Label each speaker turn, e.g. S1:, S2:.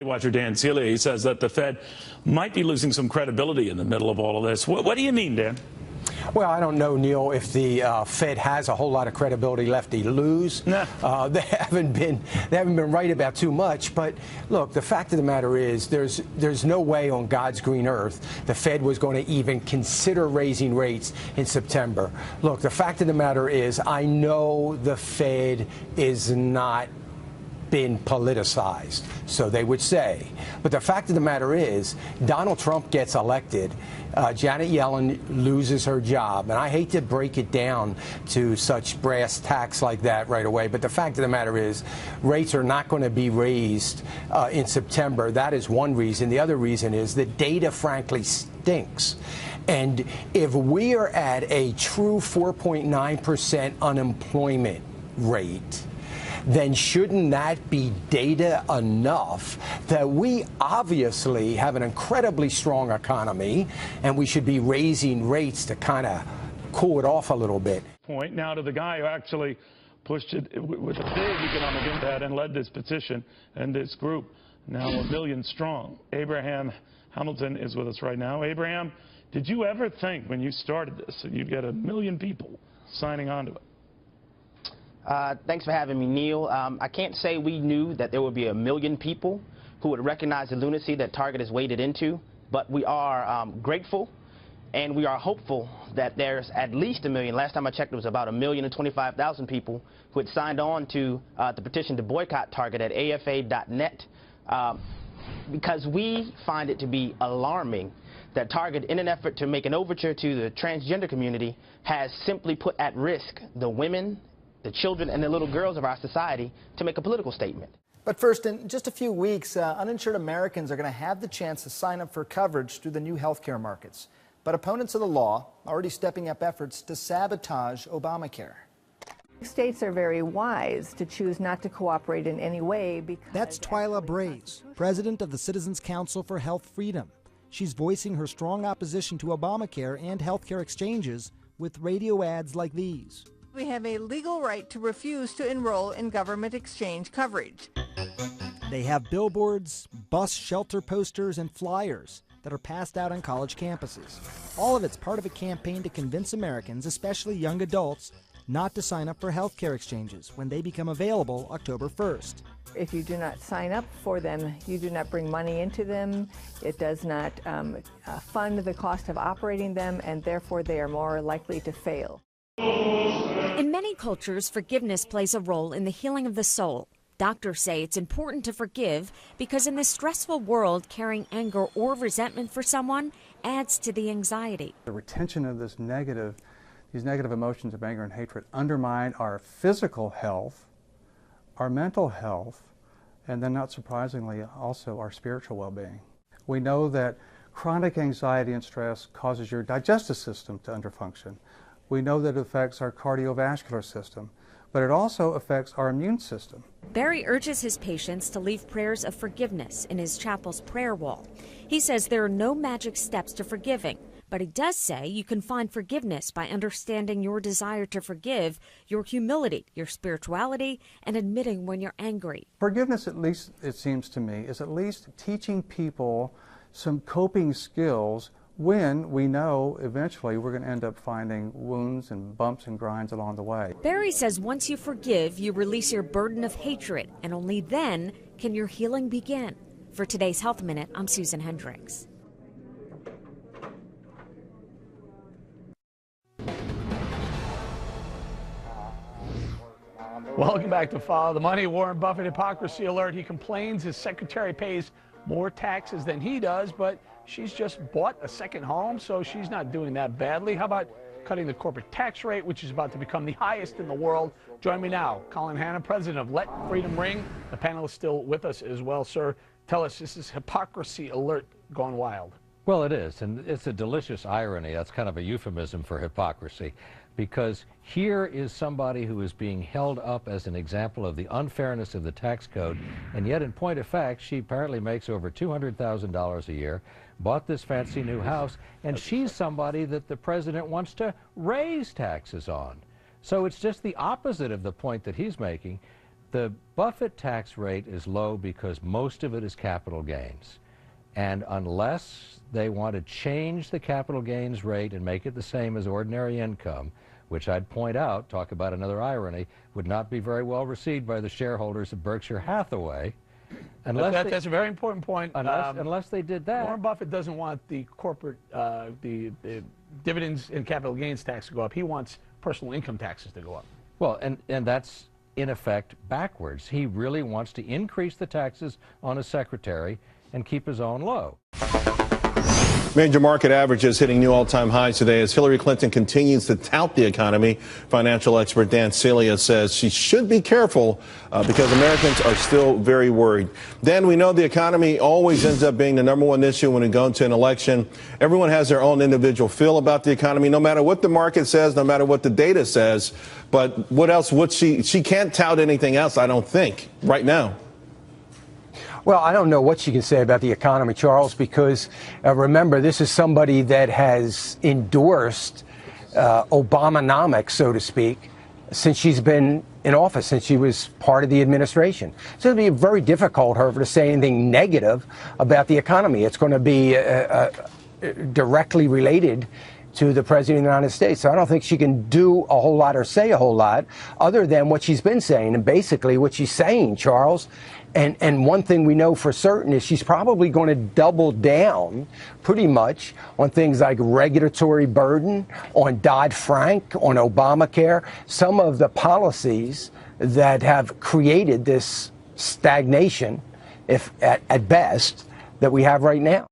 S1: Watcher Dan Celia, he says that the Fed might be losing some credibility in the middle of all of this. What do you mean, Dan?
S2: Well, I don't know, Neil, if the Fed has a whole lot of credibility left to lose.
S1: Nah.
S2: They haven't been right about too much. But look, the fact of the matter is, there's no way on God's green earth the Fed was going to even consider raising rates in September. Look, the fact of the matter is, I know the Fed is not been politicized, so they would say. But the fact of the matter is, Donald Trump gets elected, Janet Yellen loses her job. And I hate to break it down to such brass tacks like that right away, but the fact of the matter is, rates are not going to be raised in September. That is one reason. The other reason is the data, frankly, stinks. And if we are at a true 4.9% unemployment rate, then shouldn't that be data enough that we obviously have an incredibly strong economy and we should be raising rates to kind of cool it off a little bit?
S1: Point now to the guy who actually pushed it with a big economic impact and led this petition and this group, now 1 million strong. Abraham Hamilton is with us right now. Abraham, did you ever think when you started this that you'd get 1 million people signing on to it?
S3: Thanks for having me, Neil. I can't say we knew that there would be 1 million people who would recognize the lunacy that Target has waded into, but we are grateful and we are hopeful that there's at least 1 million. Last time I checked, it was about 1,025,000 people who had signed on to the petition to boycott Target at afa.net, because we find it to be alarming that Target, in an effort to make an overture to the transgender community, has simply put at risk the women, the children, and the little girls of our society to make a political statement.
S4: But first, in just a few weeks, uninsured Americans are going to have the chance to sign up for coverage through the new health care markets. But opponents of the law are already stepping up efforts to sabotage Obamacare.
S5: States are very wise to choose not to cooperate in any way because...
S6: That's Twyla Braze, president of the Citizens Council for Health Freedom. She's voicing her strong opposition to Obamacare and healthcare exchanges with radio ads like these.
S5: We have a legal right to refuse to enroll in government exchange coverage.
S6: They have billboards, bus shelter posters, and flyers that are passed out on college campuses. All of it's part of a campaign to convince Americans, especially young adults, not to sign up for health care exchanges when they become available October 1st.
S5: If you do not sign up for them, you do not bring money into them. It does not fund the cost of operating them, and therefore they are more likely to fail.
S7: In many cultures, forgiveness plays a role in the healing of the soul. Doctors say it's important to forgive because in this stressful world, carrying anger or resentment for someone adds to the anxiety.
S8: The retention of these negative emotions of anger and hatred undermine our physical health, our mental health, and then not surprisingly also our spiritual well-being. We know that chronic anxiety and stress causes your digestive system to underfunction. We know that it affects our cardiovascular system, but it also affects our immune system.
S7: Barry urges his patients to leave prayers of forgiveness in his chapel's prayer wall. He says there are no magic steps to forgiving, but he does say you can find forgiveness by understanding your desire to forgive, your humility, your spirituality, and admitting when you're angry.
S8: Forgiveness, at least it seems to me, is at least teaching people some coping skills when we know eventually we're going to end up finding wounds and bumps and grinds along the way.
S7: Barry says once you forgive, you release your burden of hatred, and only then can your healing begin. For today's Health Minute, I'm Susan Hendricks.
S9: Welcome back to Follow the Money. Warren Buffett hypocrisy alert. He complains his secretary pays more taxes than he does, but she's just bought a second home, so she's not doing that badly. How about cutting the corporate tax rate, which is about to become the highest in the world? Join me now, Colin Hanna, president of Let Freedom Ring. The panel is still with us as well, sir. Tell us, this is hypocrisy alert gone wild.
S10: Well, it is, and it's a delicious irony. That's kind of a euphemism for hypocrisy, because here is somebody who is being held up as an example of the unfairness of the tax code, and yet in point of fact, she apparently makes over $200,000 a year, bought this fancy new house, and she's somebody that the president wants to raise taxes on. So it's just the opposite of the point that he's making. The Buffett tax rate is low because most of it is capital gains. And unless they want to change the capital gains rate and make it the same as ordinary income, which I'd point out, talk about another irony, would not be very well received by the shareholders of Berkshire Hathaway.
S9: That's a very important point.
S10: Unless they did that.
S9: Warren Buffett doesn't want the corporate, the dividends and capital gains tax to go up. He wants personal income taxes to go up.
S10: Well, and that's in effect backwards. He really wants to increase the taxes on his secretary and keep his own low.
S11: Major market averages hitting new all-time highs today as Hillary Clinton continues to tout the economy. Financial expert Dan Celia says she should be careful because Americans are still very worried. Dan, we know the economy always ends up being the #1 issue when we go into an election. Everyone has their own individual feel about the economy, no matter what the market says, no matter what the data says. But what else would she can't tout anything else, I don't think, right now.
S2: Well, I don't know what she can say about the economy, Charles, because remember, this is somebody that has endorsed Obamanomics, so to speak, since she's been in office, since she was part of the administration. So it'll be very difficult for her to say anything negative about the economy. It's going to be directly related to the President of the United States. So I don't think she can do a whole lot or say a whole lot other than what she's been saying. And basically what she's saying, Charles, and one thing we know for certain is she's probably going to double down pretty much on things like regulatory burden, on Dodd-Frank, on Obamacare, some of the policies that have created this stagnation, if at best, that we have right now.